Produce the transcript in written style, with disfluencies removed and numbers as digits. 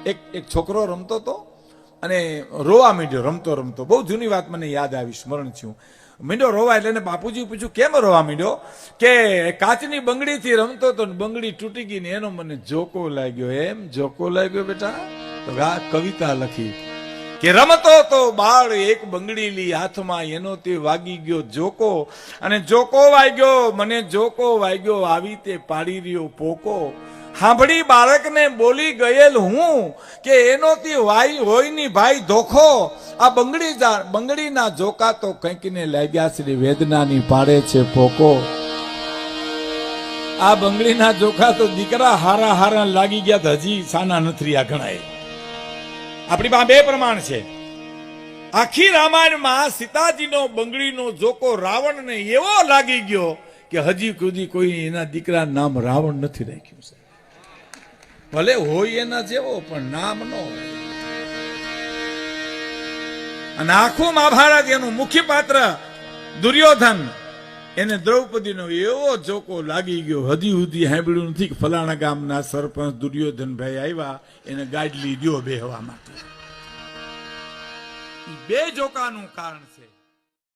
એક છોકરો રમતો હતો અને રોવા માંડ્યો રમતો રમતો. બહુ જૂની વાત મને યાદ આવી, સ્મરણ થયું. મીંડો રોવા એટલે એને બાપુજી પૂછ્યું કેમ રોવા માંડ્યો? કે કાચની બંગડીથી રમતો હતો ને બંગડી તૂટી ગઈ ને એનો મને જોકો લાગ્યો. એમ જોકો લાગ્યો બેટા? તો આ કવિતા લખી કે રમતો તો બાળ એક બંગડી લી હાથમાં, એનો તે વાગી ગયો જોકો, અને જોકો વાગ્યો મને જોકો વાગ્યો, આવી તે પાડી રહ્યો પોકો. સાંભળી બાળકને બોલી ગયેલ હું કે એનો તે વાઈ હોય ની ભાઈ ધોખો. આ બંગડીના જોકા તો કંઈક ને લાગ્યા શ્રી વેદનાની પાડે છે પોકો. આ બંગડીના જોકા તો દીકરા હારા હારા લાગી ગયા તો હજી સાના નથી આ ગણાય. આપણી પાસે બે પ્રમાણ છે. આખી રામાયણમાં સીતાજીનો બંગડીનો જોકો રાવણને એવો લાગી ગયો કે હજી સુધી કોઈ એના દીકરા નામ રાવણ નથી રાખ્યું છે. ભલે હોય એના જેવો પણ નામ નો હોય. અને આખું મહાભારત એનું મુખ્ય પાત્ર દુર્યોધન, એને દ્રૌપદીનો એવો જોકો લાગી ગયો, હજી સુધી સાંભળ્યું નથી કે ફલાણા ગામના સરપંચ દુર્યોધન ભાઈ આવ્યા, એને ગાડલી દ્યો બેહવા માટે. બે જોકાનું કારણ છે.